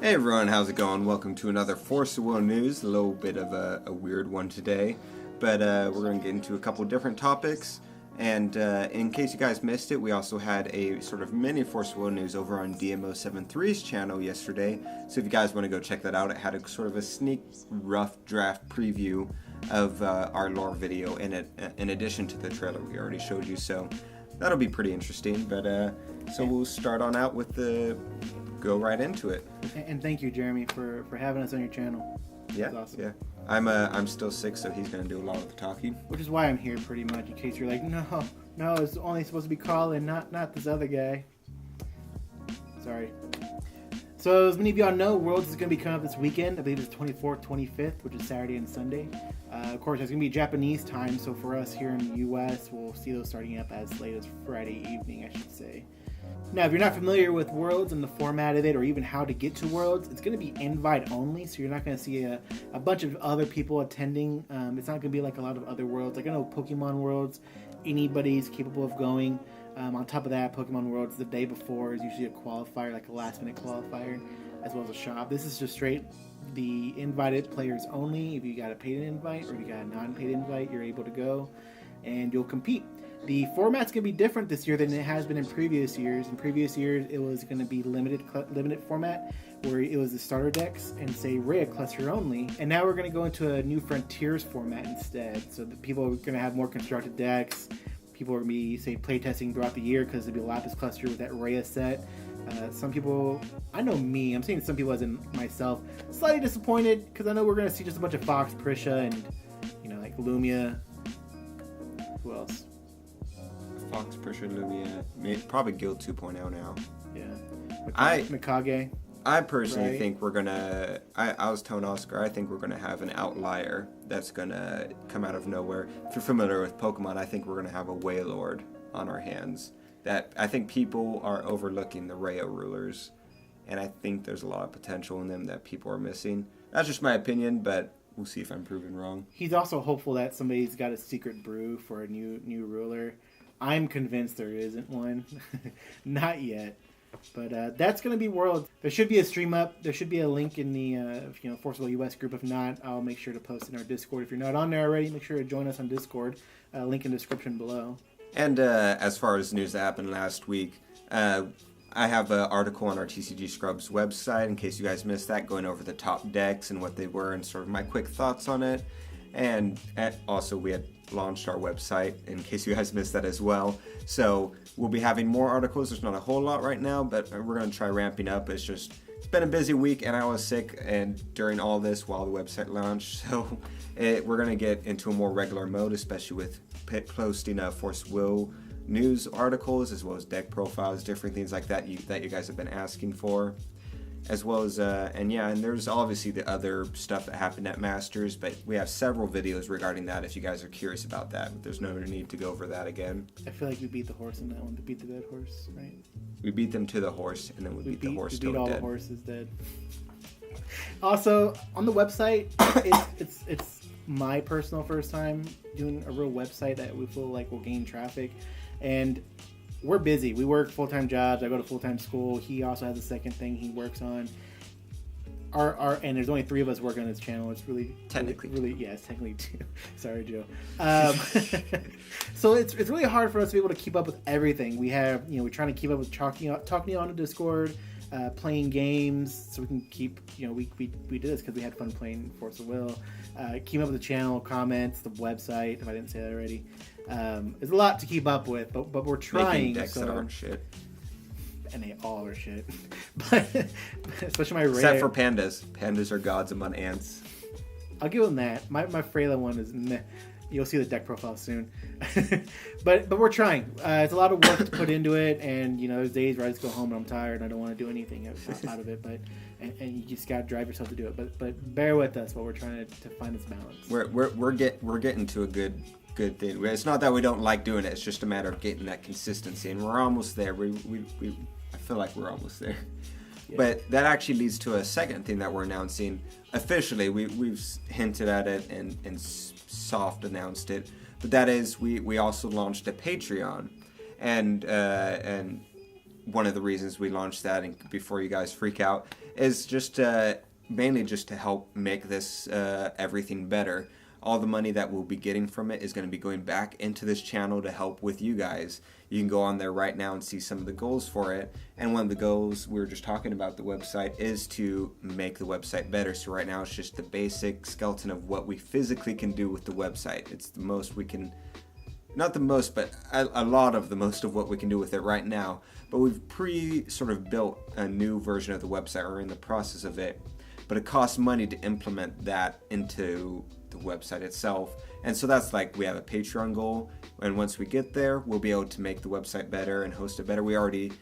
Hey everyone, how's it going? Welcome to another Force of Will news. A little bit of a weird one today, but we're going to get into a couple different topics. And in case you guys missed it, we also had a sort of mini Force of Will news over on DMO73's channel yesterday. So if you guys want to go check that out, it had a sort of a sneak rough draft preview of our lore video in addition to the trailer we already showed you. So that'll be pretty interesting. But so we'll start on out with go right into it. And thank you, Jeremy, for having us on your channel. Yeah, awesome. Yeah. I'm still sick, so he's gonna do a lot of the talking. Which is why I'm here, pretty much, in case you're like, no, it's only supposed to be Colin, not this other guy. Sorry. So as many of y'all know, Worlds is gonna be coming up this weekend. I believe it's 24th, 25th, which is Saturday and Sunday. Of course, it's gonna be Japanese time, so for us here in the U.S., we'll see those starting up as late as Friday evening, I should say. Now, if you're not familiar with Worlds and the format of it, or even how to get to Worlds, it's going to be invite only, so you're not going to see a bunch of other people attending. It's not going to be like a lot of other Worlds. Like I know Pokemon Worlds, anybody's capable of going. On top of that, Pokemon Worlds the day before is usually a qualifier, like a last-minute qualifier, as well as a shop. This is just straight the invited players only. If you got a paid invite or if you got a non-paid invite, you're able to go, and you'll compete. The format's going to be different this year than it has been in previous years. In previous years, it was going to be limited format, where it was the starter decks and, say, rare cluster only. And now we're going to go into a new Frontiers format instead. So the people are going to have more constructed decks. People are going to be, say, playtesting throughout the year because there'll be a Lapis cluster with that Rhea set. Some people, I know me, I'm saying some people as in myself, slightly disappointed because I know we're going to see just a bunch of Fox, Prisha, and, like Lumia. Who else? Fox, Prisha, Lumia, probably Guild 2.0 now. Yeah. Mikage. I personally think we're gonna. I was telling Oscar, I think we're gonna have an outlier that's gonna come out of nowhere. If you're familiar with Pokemon, I think we're gonna have a Wailord on our hands. That I think people are overlooking the Rhea rulers, and I think there's a lot of potential in them that people are missing. That's just my opinion, but we'll see if I'm proven wrong. He's also hopeful that somebody's got a secret brew for a new ruler. I'm convinced there isn't one. Not yet. But that's going to be Worlds. There should be a stream up. There should be a link in the Force of Will US group. If not, I'll make sure to post in our Discord. If you're not on there already, make sure to join us on Discord. Link in the description below. And as far as news that happened last week, I have an article on our TCG Scrubs website in case you guys missed that, going over the top decks and what they were and sort of my quick thoughts on it. And also we had launched our website in case you guys missed that as well. So we'll be having more articles. There's not a whole lot right now, but we're going to try ramping up. It's been a busy week and I was sick and during all this while the website launched. So we're going to get into a more regular mode, especially with posting Force Will news articles as well as deck profiles, different things like that that you guys have been asking for. As well as, and there's obviously the other stuff that happened at Masters, but we have several videos regarding that if you guys are curious about that. But there's no need to go over that again. I feel like we beat the horse in that one. We beat the dead horse, right? We beat them to the horse, and then we beat the horse till dead. We beat all dead. the horses dead. Also, on the website, it's my personal first time doing a real website that we feel like will gain traffic, and we're busy. We work full-time jobs. I go to full-time school. He also has a second thing he works on. And there's only 3 of us working on this channel. It's really technically it's technically 2. Sorry, Joe. So it's really hard for us to be able to keep up with everything. We have we're trying to keep up with talking on the Discord, playing games, so we can keep we did this because we had fun playing Force of Will. Keep up with the channel, comments, the website. If I didn't say that already. There's a lot to keep up with, but we're trying. Making decks that aren't shit. And they all are shit. But especially my Rhea. Except for pandas. Pandas are gods among ants. I'll give them that. My Freyla one is meh. You'll see the deck profile soon. but we're trying. It's a lot of work to put into it, and there's days where I just go home and I'm tired and I don't want to do anything out of it. But and you just gotta drive yourself to do it. But bear with us while we're trying to find this balance. We're getting to a good thing. It's not that we don't like doing it. It's just a matter of getting that consistency, and we're almost there. I feel like we're almost there. Yeah. But that actually leads to a second thing that we're announcing officially. We've hinted at it and soft announced it, but that is we also launched a Patreon, and one of the reasons we launched that, and before you guys freak out, is just mainly just to help make this everything better. All the money that we'll be getting from it is going to be going back into this channel to help with you guys. You can go on there right now and see some of the goals for it. And one of the goals we were just talking about the website is to make the website better. So right now it's just the basic skeleton of what we physically can do with the website. It's the most we can, not the most, but a lot of the most of what we can do with it right now. But we've sort of built a new version of the website. We're in the process of it. But it costs money to implement that into the website itself. And so that's like, we have a Patreon goal, and once we get there, we'll be able to make the website better and host it better. We already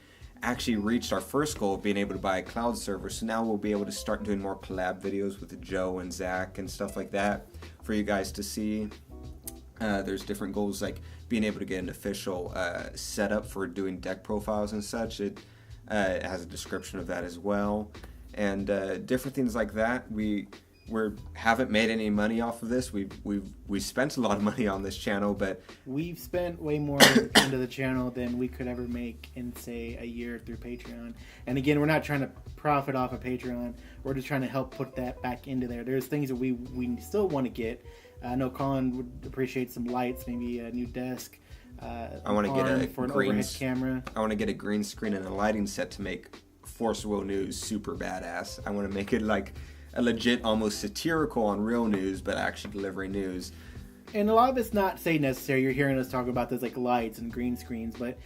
actually reached our first goal of being able to buy a cloud server, so now we'll be able to start doing more collab videos with Joe and Zach and stuff like that for you guys to see. There's different goals like being able to get an official setup for doing deck profiles and such. It has a description of that as well, and different things like that. We haven't made any money off of this. We spent a lot of money on this channel, but we've spent way more into the channel than we could ever make in, say, a year through Patreon. And again, we're not trying to profit off of Patreon. We're just trying to help put that back into there. There's things that we still want to get. I know Colin would appreciate some lights, maybe a new desk. I want to get an overhead camera. I want to get a green screen and a lighting set to make Force Will News super badass. I want to make it like a legit, almost satirical on real news, but actually delivering news. And a lot of it's not, say, necessary. You're hearing us talk about those like lights and green screens, but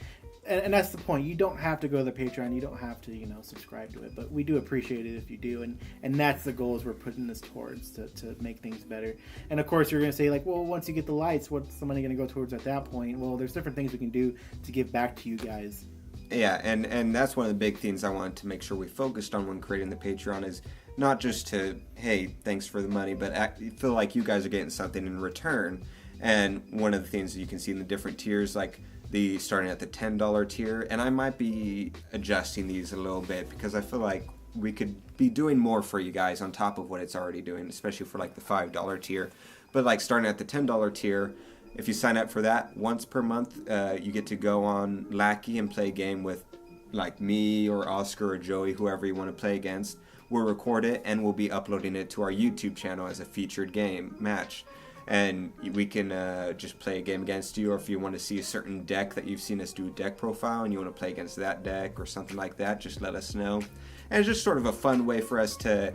and that's the point. You don't have to go to the Patreon. You don't have to, subscribe to it. But we do appreciate it if you do, and that's the goals we're putting this towards to make things better. And of course, you're going to say like, well, once you get the lights, what's the money going to go towards at that point? Well, there's different things we can do to give back to you guys. Yeah, and that's one of the big things I wanted to make sure we focused on when creating the Patreon is not just to, hey, thanks for the money, but feel like you guys are getting something in return. And one of the things that you can see in the different tiers, like the starting at the $10 tier, and I might be adjusting these a little bit because I feel like we could be doing more for you guys on top of what it's already doing, especially for like the $5 tier. But like starting at the $10 tier, if you sign up for that once per month, you get to go on Lackey and play a game with like me or Oscar or Joey, whoever you want to play against. We'll record it and we'll be uploading it to our YouTube channel as a featured game match. And we can just play a game against you, or if you want to see a certain deck that you've seen us do a deck profile and you want to play against that deck or something like that, just let us know. And it's just sort of a fun way for us to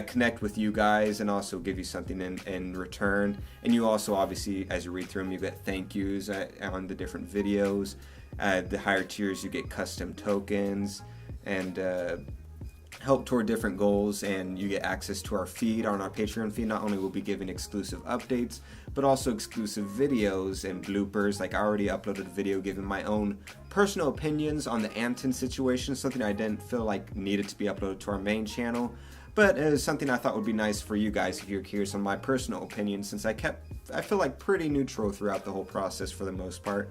connect with you guys and also give you something in return. And you also, obviously, as you read through them, you get thank yous on the different videos. The higher tiers, you get custom tokens and help toward different goals, and you get access to our feed on our Patreon feed. Not only will we be giving exclusive updates, but also exclusive videos and bloopers. Like I already uploaded a video giving my own personal opinions on the Anton situation, something I didn't feel like needed to be uploaded to our main channel, but it was something I thought would be nice for you guys if you're curious on my personal opinion, since I feel like pretty neutral throughout the whole process for the most part.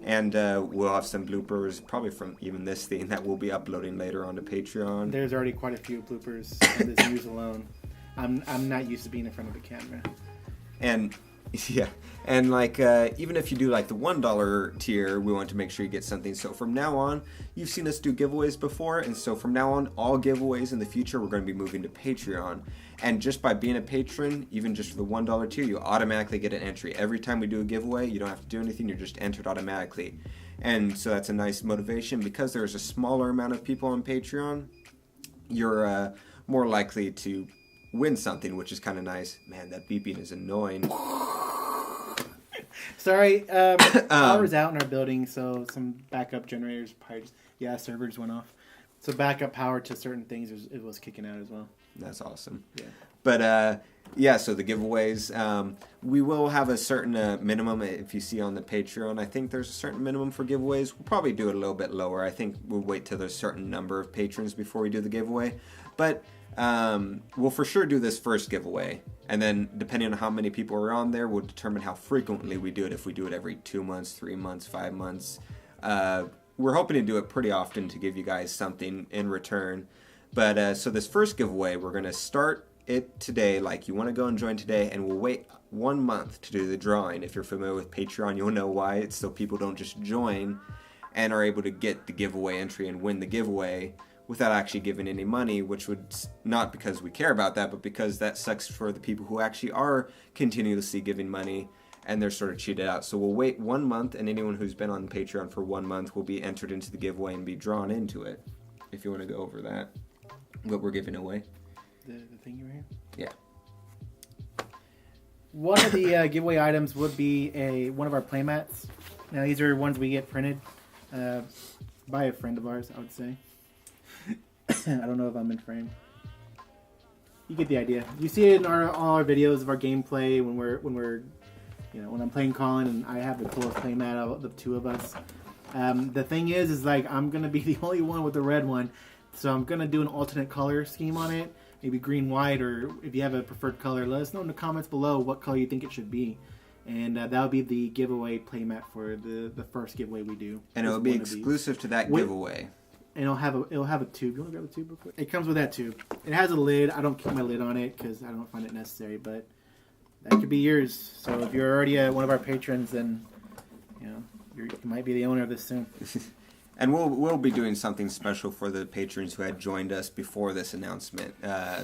And we'll have some bloopers, probably from even this thing, that we'll be uploading later on to Patreon. There's already quite a few bloopers on this news alone. I'm not used to being in front of the camera. And yeah, and like even if you do like the $1 tier, we want to make sure you get something. So from now on, you've seen us do giveaways before, and so from now on, all giveaways in the future, we're going to be moving to Patreon. And just by being a patron, even just for the $1 tier, you automatically get an entry. Every time we do a giveaway, you don't have to do anything, you're just entered automatically. And so that's a nice motivation. Because there's a smaller amount of people on Patreon, you're more likely to win something, which is kind of nice. Man, that beeping is annoying. Sorry, power's out in our building, so some backup generators probably servers went off. So backup power to certain things it was kicking out as well. That's awesome. Yeah. But so the giveaways, we will have a certain minimum. If you see on the Patreon, I think there's a certain minimum for giveaways. We'll probably do it a little bit lower. I think we'll wait till there's a certain number of patrons before we do the giveaway. But we'll for sure do this first giveaway. And then depending on how many people are on there, we'll determine how frequently we do it. If we do it every 2 months, 3 months, 5 months. We're hoping to do it pretty often to give you guys something in return. But so this first giveaway, we're going to start it today. Like, you want to go and join today, and we'll wait 1 month to do the drawing. If you're familiar with Patreon, you'll know why. It's so people don't just join and are able to get the giveaway entry and win the giveaway without actually giving any money, which would, not because we care about that, but because that sucks for the people who actually are continuously giving money and they're sort of cheated out. So we'll wait 1 month, and anyone who's been on Patreon for 1 month will be entered into the giveaway and be drawn into it. If you want to go over that, what we're giving away. The thing you were here? Yeah. One of the giveaway items would be one of our playmats. Now, these are ones we get printed by a friend of ours, I would say. I don't know if I'm in frame. You get the idea. You see it in all our videos of our gameplay when I'm playing Colin and I have the coolest playmat out of the two of us. The thing is like I'm gonna be the only one with the red one, so I'm gonna do an alternate color scheme on it, maybe green, white, or if you have a preferred color, let us know in the comments below what color you think it should be. And that'll be the giveaway playmat for the first giveaway we do. And it'll be exclusive to that giveaway. And it'll have a tube. You want to grab the tube real quick? It comes with that tube. It has a lid. I don't keep my lid on it because I don't find it necessary, but that could be yours. So if you're already one of our patrons, then you might be the owner of this soon. And we'll be doing something special for the patrons who had joined us before this announcement.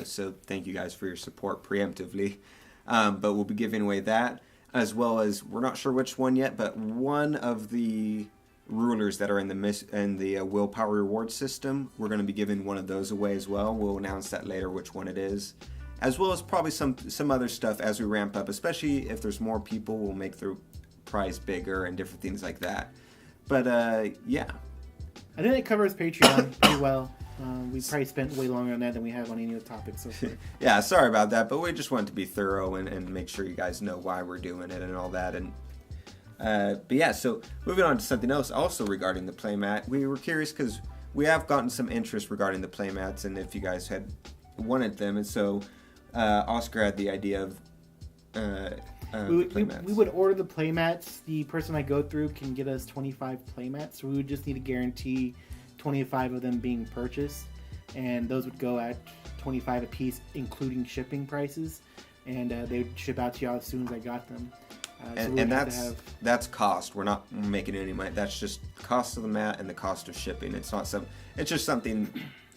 So thank you guys for your support preemptively. But we'll be giving away that, as well as, we're not sure which one yet, but one of the rulers that are in the willpower reward system, we're going to be giving one of those away as well. We'll announce that later which one it is, as well as probably some other stuff as we ramp up, especially if there's more people. We'll make the prize bigger and different things like that. But yeah, I think it covers Patreon pretty well. We probably spent way longer on that than we have on any other topics so far. Yeah, sorry about that, but we just wanted to be thorough and make sure you guys know why we're doing it and all that. And but yeah, so moving on to something else also regarding the playmat. We were curious because we have gotten some interest regarding the playmats and if you guys had wanted them. And so Oscar had the idea of playmats. We would order the playmats. The person I go through can get us 25 playmats. So we would just need to guarantee 25 of them being purchased. And those would go at $25 a piece, including shipping prices. And they would ship out to y'all as soon as I got them. And that's cost. We're not making any money. That's just cost of the mat and the cost of shipping. It's just something.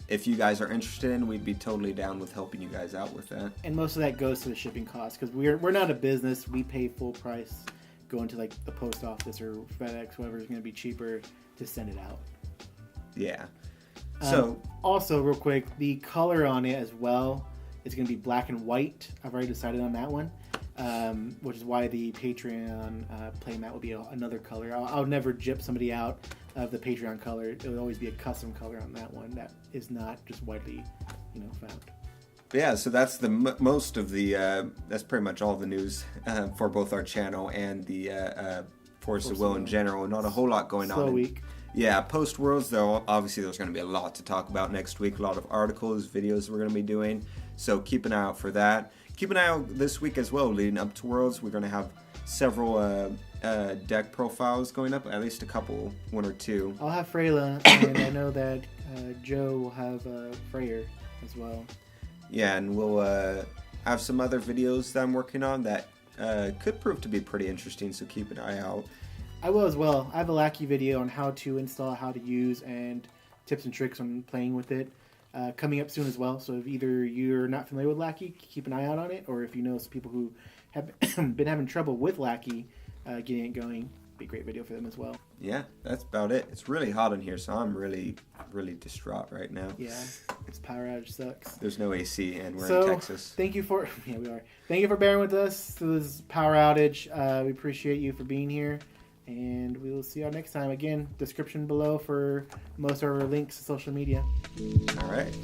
If you guys are interested in, we'd be totally down with helping you guys out with that. And most of that goes to the shipping cost because we're not a business. We pay full price going to like the post office or FedEx, whoever is going to be cheaper to send it out. Yeah. So also real quick, the color on it as well is going to be black and white. I've already decided on that one. Which is why the Patreon playmat will be another color. I'll never gyp somebody out of the Patreon color. It will always be a custom color on that one that is not just widely, found. Yeah, so that's the most of the. That's pretty much all the news for both our channel and the Force of Will in general. Not a whole lot going on. Slow week. Yeah, post Worlds though. Obviously, there's going to be a lot to talk about next week. A lot of articles, videos we're going to be doing. So keep an eye out for that. Keep an eye out this week as well, leading up to Worlds. We're going to have several deck profiles going up, at least a couple, one or two. I'll have Freyla, and I know that Joe will have Freyr as well. Yeah, and we'll have some other videos that I'm working on that could prove to be pretty interesting, so keep an eye out. I will as well. I have a Lackey video on how to install, how to use, and tips and tricks on playing with it. Coming up soon as well, so if either you're not familiar with Lackey, keep an eye out on it, or if you know some people who have been having trouble with Lackey getting it going, be a great video for them as well. Yeah, that's about it. It's really hot in here, so I'm really, really distraught right now. Yeah, this power outage sucks. There's no AC, and we're in Texas. Thank you for we are. Thank you for bearing with us through this power outage. We appreciate you for being here. And we will see y'all next time. Again, description below for most of our links to social media. All right.